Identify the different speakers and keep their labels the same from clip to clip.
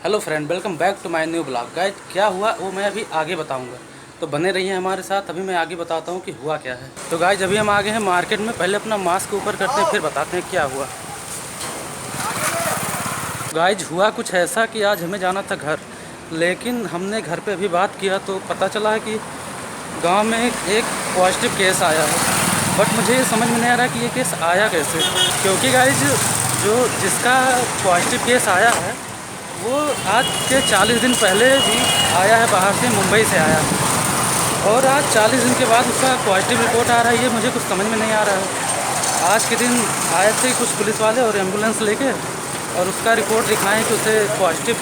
Speaker 1: Hello friend, welcome back to my new blog. Guys, क्या हुआ वो मैं अभी आगे बताऊंगा, तो बने रहिए हमारे साथ। अभी मैं आगे बताता हूँ कि हुआ क्या है। तो गाइस, अभी हम आगे हैं मार्केट में। पहले अपना मास्क ऊपर करते हैं, फिर बताते हैं क्या हुआ। गाइस, हुआ कुछ ऐसा कि आज हमें जाना था घर, लेकिन हमने घर पे अभी बात किया तो पता चला है कि गांव में एक पॉजिटिव केस आया है। बट मुझे ये समझ में नहीं आ रहा कि ये केस आया कैसे, क्योंकि गाइस जो जिसका पॉजिटिव केस आया है वो आज के 40 दिन पहले भी आया है, बाहर से, मुंबई से आया है। और आज 40 दिन के बाद उसका पॉजिटिव रिपोर्ट आ रहा है। ये मुझे कुछ समझ में नहीं आ रहा है। आज के दिन आए थे कुछ पुलिस वाले और एम्बुलेंस लेके, और उसका रिपोर्ट दिखाएं कि उसे पॉजिटिव,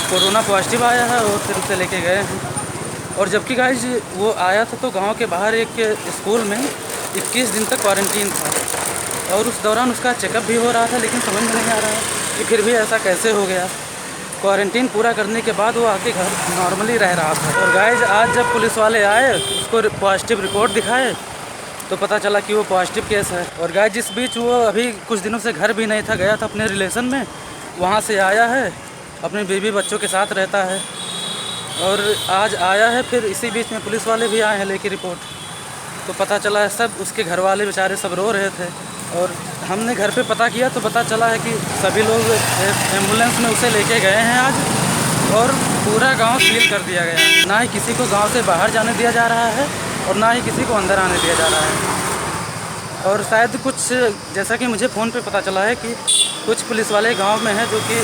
Speaker 1: कोरोना पॉजिटिव आया है, और फिर उसे लेके गए हैं। और जबकि गाइज वो आया था तो गांव के बाहर एक स्कूल में 21 दिन तक क्वारंटीन था, और उस दौरान उसका चेकअप भी हो रहा था। लेकिन समझ में नहीं आ रहा है कि फिर भी ऐसा कैसे हो गया। क्वारंटीन पूरा करने के बाद वो आके घर नॉर्मली रह रहा था। और गाइज आज जब पुलिस वाले आए, उसको पॉजिटिव रिपोर्ट दिखाए, तो पता चला कि वो पॉजिटिव केस है। और गाइज जिस बीच वो अभी कुछ दिनों से घर भी नहीं था, गया था अपने रिलेशन में, वहाँ से आया है, अपने बीवी बच्चों के साथ रहता है, और आज आया है। फिर इसी बीच में पुलिस वाले भी आए हैं लेके रिपोर्ट। तो पता चला है सब उसके घर वाले बेचारे सब रो रहे थे। और हमने घर पे पता किया तो पता चला है कि सभी लोग एम्बुलेंस में उसे लेके गए हैं आज, और पूरा गांव सील कर दिया गया है। ना ही किसी को गांव से बाहर जाने दिया जा रहा है, और ना ही किसी को अंदर आने दिया जा रहा है। और शायद कुछ, जैसा कि मुझे फ़ोन पे पता चला है कि कुछ पुलिस वाले गांव में हैं जो कि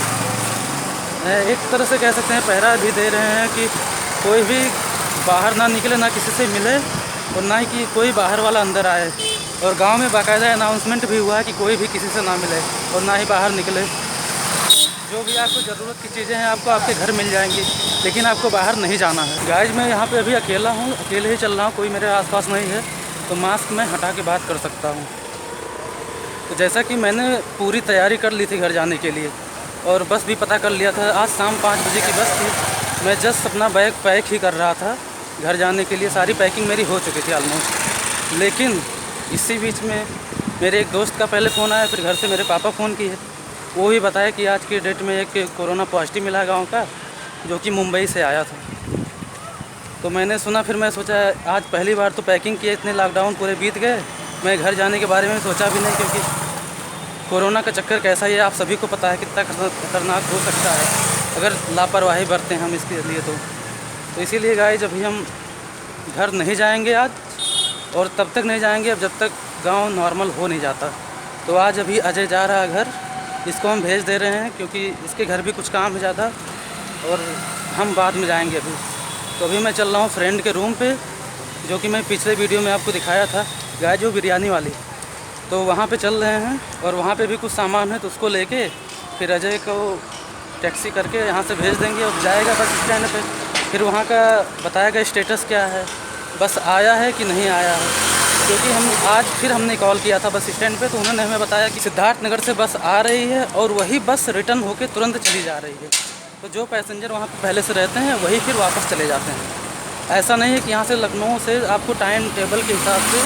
Speaker 1: एक तरह से कह सकते हैं पहरा भी दे रहे हैं कि कोई भी बाहर ना निकले, ना किसी से मिले, और ना ही कि कोई बाहर वाला अंदर आए। और गांव में बाकायदा अनाउंसमेंट भी हुआ है कि कोई भी किसी से ना मिले और ना ही बाहर निकले। जो भी आपको ज़रूरत की चीज़ें हैं आपको आपके घर मिल जाएंगी, लेकिन आपको बाहर नहीं जाना है। गाइज मैं यहाँ पे अभी अकेला हूँ, अकेले ही चल रहा हूँ, कोई मेरे आसपास नहीं है, तो मास्क मैं हटा के बात कर सकता हूँ। तो जैसा कि मैंने पूरी तैयारी कर ली थी घर जाने के लिए, और बस भी पता कर लिया था। आज शाम 5 बजे की बस थी। मैं जस्ट अपना बैग पैक ही कर रहा था घर जाने के लिए। सारी पैकिंग मेरी हो चुकी थी ऑलमोस्ट। लेकिन इसी बीच में मेरे एक दोस्त का पहले फ़ोन आया, फिर घर से मेरे पापा फ़ोन किए। वो भी बताया कि आज की डेट में एक कोरोना पॉजिटिव मिला गांव का, जो कि मुंबई से आया था। तो मैंने सुना, फिर मैं सोचा आज पहली बार तो पैकिंग किए, इतने लॉकडाउन पूरे बीत गए, मैं घर जाने के बारे में सोचा भी नहीं, क्योंकि कोरोना का चक्कर कैसा ही है आप सभी को पता है, कितना खतरनाक हो सकता है अगर लापरवाही बरतें हम इसके लिए। तो इसीलिए गाइस अभी हम घर नहीं जाएंगे आज, और तब तक नहीं जाएंगे अब जब तक गांव नॉर्मल हो नहीं जाता। तो आज अभी अजय जा रहा है घर, इसको हम भेज दे रहे हैं क्योंकि इसके घर भी कुछ काम है ज़्यादा, और हम बाद में जाएंगे अभी। तो अभी मैं चल रहा हूँ फ्रेंड के रूम पे, जो कि मैं पिछले वीडियो में आपको दिखाया था, गाय जो बिरयानी वाली। तो वहाँ पे चल रहे हैं, और वहाँ पे भी कुछ सामान है, तो उसको लेके फिर अजय को टैक्सी करके यहाँ से भेज देंगे, और जाएगा बस स्टैंड पे। फिर वहाँ का बताएगा स्टेटस क्या है, बस आया है कि नहीं आया है। क्योंकि हम आज फिर हमने कॉल किया था बस स्टैंड पे, तो उन्होंने हमें बताया कि सिद्धार्थनगर से बस आ रही है, और वही बस रिटर्न होकर तुरंत चली जा रही है। तो जो पैसेंजर वहाँ पे पहले से रहते हैं वही फिर वापस चले जाते हैं। ऐसा नहीं है कि यहाँ से लखनऊ से आपको टाइम टेबल के हिसाब से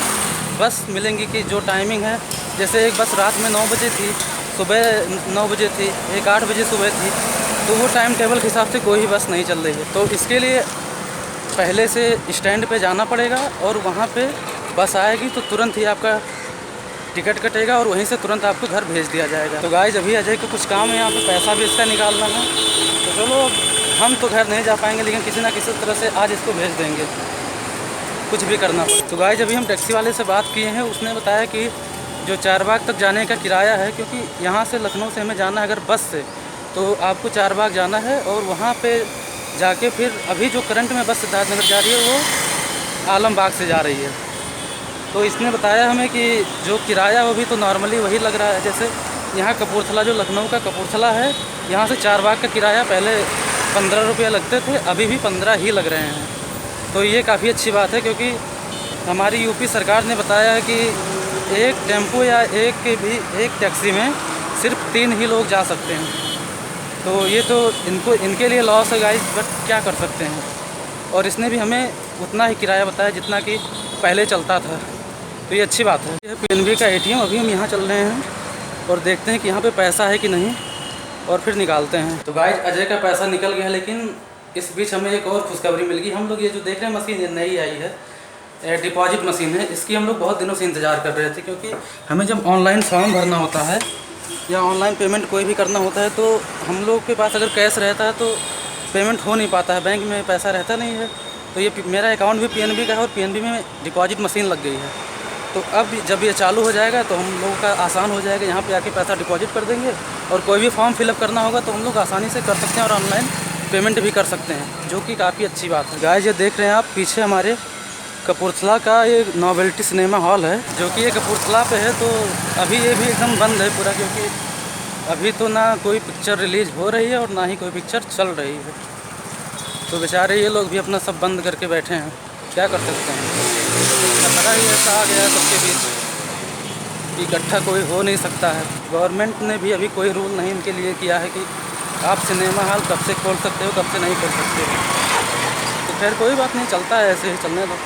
Speaker 1: बस मिलेंगी कि जो टाइमिंग है। जैसे एक बस रात में 9 बजे थी, सुबह 9 बजे थी, एक 8 बजे सुबह थी, तो वो टाइम टेबल के हिसाब से कोई ही बस नहीं चल रही है। तो इसके लिए पहले से स्टैंड पे जाना पड़ेगा, और वहाँ पे बस आएगी तो तुरंत ही आपका टिकट कटेगा, और वहीं से तुरंत आपको घर भेज दिया जाएगा। तो गाइस अभी अजय को कुछ काम है यहाँ पे, पैसा भी इसका निकालना है। तो चलो, हम तो घर नहीं जा पाएंगे, लेकिन किसी ना किसी तरह से आज इसको भेज देंगे, कुछ भी करना पड़े। तो गाइस अभी हम टैक्सी वाले से बात किए हैं, उसने बताया कि जो चारबाग तक जाने का किराया है, क्योंकि यहाँ से लखनऊ से हमें जाना है अगर बस से, तो आपको चारबाग जाना है, और वहाँ पे जाके फिर अभी जो करंट में बस सिद्धार्थनगर जा रही है वो आलमबाग से जा रही है। तो इसने बताया हमें कि जो किराया वो भी तो नॉर्मली वही लग रहा है, जैसे यहाँ कपूरथला, जो लखनऊ का कपूरथला है, यहाँ से चारबाग का किराया पहले 15 रुपये लगते थे, अभी भी 15 ही लग रहे हैं। तो ये काफ़ी अच्छी बात है, क्योंकि हमारी यूपी सरकार ने बताया है कि एक टेम्पो या एक टैक्सी में सिर्फ 3 ही लोग जा सकते हैं। तो ये तो इनके लिए लॉस है गाइस, बट क्या कर सकते हैं। और इसने भी हमें उतना ही किराया बताया जितना कि पहले चलता था, तो ये अच्छी बात है। ये पीएनबी का एटीएम, अभी हम यहाँ चल रहे हैं और देखते हैं कि यहाँ पे पैसा है कि नहीं। और फिर निकालते हैं। तो गाइस अजय का पैसा निकल गया, लेकिन इस बीच हमें एक और खुशखबरी मिल गई। हम लोग ये जो देख रहे हैं मशीन, ये नई आई है, डिपॉजिट मशीन है। इसकी हम लोग बहुत दिनों से इंतज़ार कर रहे थे, क्योंकि हमें जब ऑनलाइन फॉर्म भरना होता है या ऑनलाइन पेमेंट कोई भी करना होता है, तो हम लोग के पास अगर कैश रहता है तो पेमेंट हो नहीं पाता है, बैंक में पैसा रहता नहीं है। तो ये मेरा अकाउंट भी पीएनबी का है और पीएनबी में डिपॉजिट मशीन लग गई है। तो अब जब ये चालू हो जाएगा तो हम लोगों का आसान हो जाएगा, यहाँ पे आके पैसा डिपॉजिट कर देंगे और कोई भी फॉर्म फिलअप करना होगा तो हम लोग आसानी से कर सकते हैं और ऑनलाइन पेमेंट भी कर सकते हैं, जो कि काफ़ी अच्छी बात है। गाइस ये देख रहे हैं आप पीछे हमारे कपूरथला का ये नोवेल्टी सिनेमा हॉल है, जो कि ये कपूरथला पे है। तो अभी ये भी एकदम बंद है पूरा, क्योंकि अभी तो ना कोई पिक्चर रिलीज़ हो रही है और ना ही कोई पिक्चर चल रही है। तो बेचारे ये लोग भी अपना सब बंद करके बैठे हैं, क्या कर सकते हैं। खतरा ही ऐसा आ गया है सबके बीच, इकट्ठा कोई हो नहीं सकता है। गवर्नमेंट ने भी अभी कोई रूल नहीं इनके लिए किया है कि आप सिनेमा हॉल कब से खोल सकते हो, कब से नहीं खोल सकते हो। तो खैर कोई बात नहीं, चलता है, ऐसे ही चलने दो।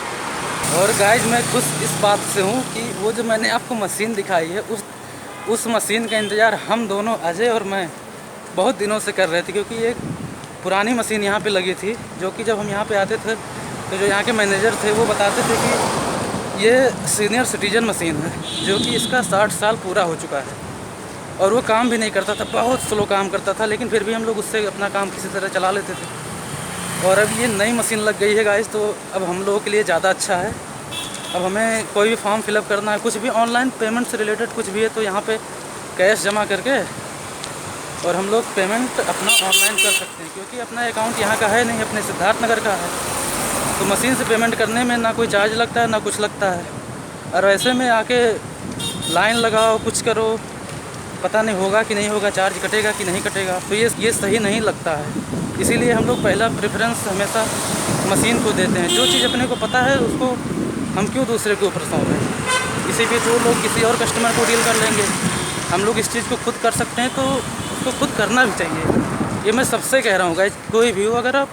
Speaker 1: और गाइस मैं खुश इस बात से हूँ कि वो जो मैंने आपको मशीन दिखाई है, उस मशीन का इंतज़ार हम दोनों, अजय और मैं, बहुत दिनों से कर रहे थे। क्योंकि एक पुरानी मशीन यहाँ पे लगी थी, जो कि जब हम यहाँ पे आते थे तो जो यहाँ के मैनेजर थे वो बताते थे कि ये सीनियर सिटीजन मशीन है, जो कि इसका 60 साल पूरा हो चुका है और वो काम भी नहीं करता था, बहुत स्लो काम करता था, लेकिन फिर भी हम लोग उससे अपना काम किसी तरह चला लेते थे। और अब ये नई मशीन लग गई है गाइस, तो अब हम लोगों के लिए ज़्यादा अच्छा है। अब हमें कोई भी फॉर्म फिलअप करना है, कुछ भी ऑनलाइन पेमेंट से रिलेटेड कुछ भी है, तो यहाँ पे कैश जमा करके और हम लोग पेमेंट अपना ऑनलाइन कर सकते हैं। क्योंकि अपना अकाउंट यहाँ का है नहीं, अपने सिद्धार्थनगर का है, तो मशीन से पेमेंट करने में ना कोई चार्ज लगता है ना कुछ लगता है। और ऐसे में आके लाइन लगाओ, कुछ करो, पता नहीं होगा कि नहीं होगा, चार्ज कटेगा कि नहीं कटेगा, तो ये सही नहीं लगता है। इसीलिए हम लोग पहला प्रेफरेंस हमेशा मशीन को देते हैं। जो चीज़ अपने को पता है उसको हम क्यों दूसरे के ऊपर सौंपें। इसी भी जो लोग किसी और कस्टमर को डील कर लेंगे, हम लोग इस चीज़ को खुद कर सकते हैं, तो उसको खुद करना भी चाहिए। ये मैं सबसे कह रहा हूँ गाइस, कोई भी हो, अगर आप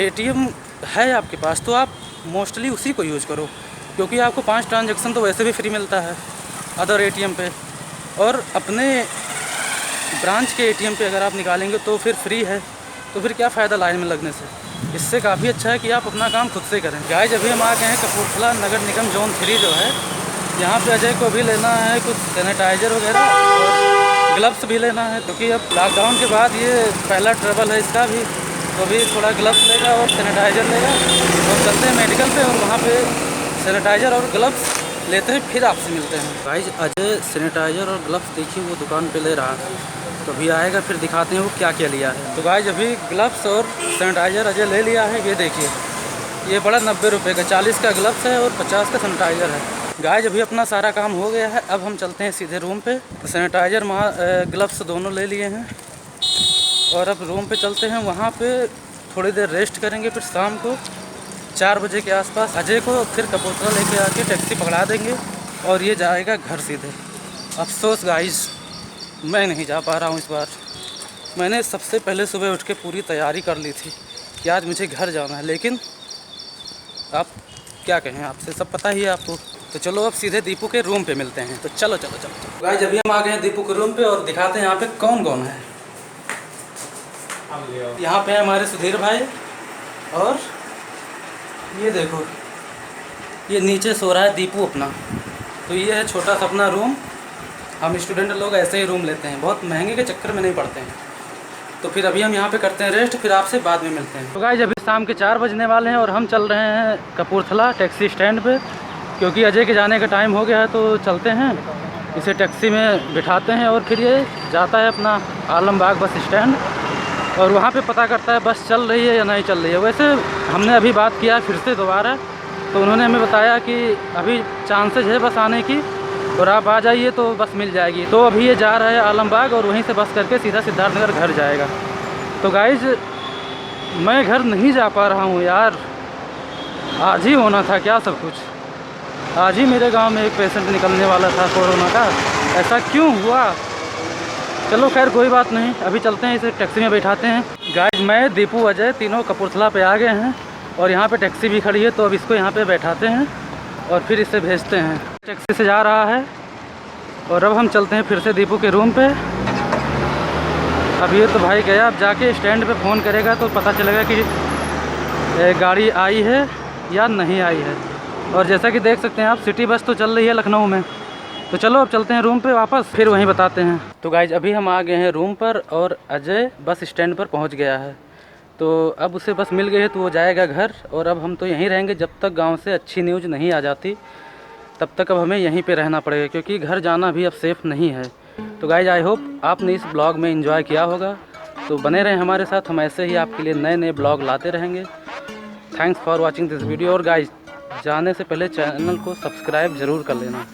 Speaker 1: ATM है आपके पास तो आप मोस्टली उसी को यूज़ करो, क्योंकि आपको 5 ट्रांजैक्शन तो वैसे भी फ्री मिलता है अदर ATM पे, और अपने ब्रांच के ATM पे अगर आप निकालेंगे तो फिर फ्री है, तो फिर क्या फ़ायदा लाइन में लगने से। इससे काफ़ी अच्छा है कि आप अपना काम खुद से करें। गाइस अभी हम आ गए हैं कपूरथला नगर निगम जोन 3 जो है, यहाँ पे अजय को भी लेना है कुछ सैनिटाइज़र वगैरह और ग्लव्स भी लेना है, क्योंकि अब लॉकडाउन के बाद ये पहला ट्रैवल है इसका भी, तो अभी थोड़ा ग्लव्स लेगा और सैनिटाइज़र लेगा और चलते हैं मेडिकल पे, और वहाँ पे सैनिटाइज़र और ग्लव्स लेते हैं, फिर आपसे मिलते हैं। गाइस अजय सैनिटाइज़र और ग्लव्स देखिए वो दुकान पे ले रहा है, तो अभी आएगा फिर दिखाते हैं वो क्या क्या लिया है। तो गाइस अभी ग्लव्स और सैनिटाइज़र अजय ले लिया है, ये देखिए ये बड़ा 90 रुपये का, 40 का ग्लव्स है और 50 का सैनिटाइज़र है। गाइस अभी अपना सारा काम हो गया है, अब हम चलते हैं सीधे रूम पे। सैनिटाइज़र ग्लव्स दोनों ले लिए हैं और अब रूम पे चलते हैं, वहाँ पे थोड़ी देर रेस्ट करेंगे, फिर शाम को 4 बजे के आसपास अजय को फिर कपूरथला लेके आके टैक्सी पकड़ा देंगे और ये जाएगा घर सीधे। अफसोस गाइस मैं नहीं जा पा रहा हूँ इस बार। मैंने सबसे पहले सुबह उठ के पूरी तैयारी कर ली थी कि आज मुझे घर जाना है, लेकिन आप क्या कहें, आपसे सब पता ही है आपको। तो चलो अब सीधे दीपू के रूम पे मिलते हैं, तो चलो चलो चलो चलो। गाइस अभी हम आ गए हैं दीपू के रूम पे और दिखाते हैं यहाँ पे कौन कौन है। यहाँ पे है हमारे सुधीर भाई, और ये देखो ये नीचे सो रहा है दीपू अपना। तो ये है छोटा सा अपना रूम। हम स्टूडेंट लोग ऐसे ही रूम लेते हैं, बहुत महंगे के चक्कर में नहीं पड़ते हैं। तो फिर अभी हम यहाँ पे करते हैं रेस्ट, फिर आपसे बाद में मिलते हैं। तो गाइस अभी शाम के 4 बजने वाले हैं और हम चल रहे हैं कपूरथला टैक्सी स्टैंड पे, क्योंकि अजय के जाने का टाइम हो गया है। तो चलते हैं, इसे टैक्सी में बिठाते हैं और फिर ये जाता है अपना आलमबाग बस स्टैंड, और वहाँ पे पता करता है बस चल रही है या नहीं चल रही है। वैसे हमने अभी बात किया फिर से दोबारा, तो उन्होंने हमें बताया कि अभी चांसेज है बस आने की, और आप आ जाइए तो बस मिल जाएगी। तो अभी ये जा रहा है आलमबाग और वहीं से बस करके सीधा सिद्धार्थनगर घर जाएगा। तो गाइज मैं घर नहीं जा पा रहा हूँ यार, आज ही होना था क्या सब कुछ। आज ही मेरे गांव में एक पेशेंट निकलने वाला था कोरोना का, ऐसा क्यों हुआ। चलो खैर कोई बात नहीं, अभी चलते हैं, इसे टैक्सी में बैठाते हैं। गाइज मैं दीपू अजय तीनों कपूरथला पे आ गए हैं और यहाँ पे टैक्सी भी खड़ी है, तो अब इसको यहाँ पे बैठाते हैं और फिर इसे भेजते हैं। टैक्सी से जा रहा है और अब हम चलते हैं फिर से दीपू के रूम पे। अभी तो भाई गया, अब जाके स्टैंड पे फ़ोन करेगा तो पता चलेगा कि गाड़ी आई है या नहीं आई है। और जैसा कि देख सकते हैं आप, सिटी बस तो चल रही है लखनऊ में। तो चलो अब चलते हैं रूम पे वापस, फिर वहीं बताते हैं। तो गाइज अभी हम आ गए हैं रूम पर और अजय बस स्टैंड पर पहुंच गया है। तो अब उसे बस मिल गई है तो वो जाएगा घर, और अब हम तो यहीं रहेंगे जब तक गांव से अच्छी न्यूज़ नहीं आ जाती। तब तक अब हमें यहीं पे रहना पड़ेगा, क्योंकि घर जाना भी अब सेफ़ नहीं है। तो गाइज आई होप आपने इस ब्लॉग में एंजॉय किया होगा। तो बने रहें हमारे साथ, हम ऐसे ही आपके लिए नए नए ब्लॉग लाते रहेंगे। Thanks for watching this video. और गाइज जाने से पहले चैनल को सब्सक्राइब ज़रूर कर लेना।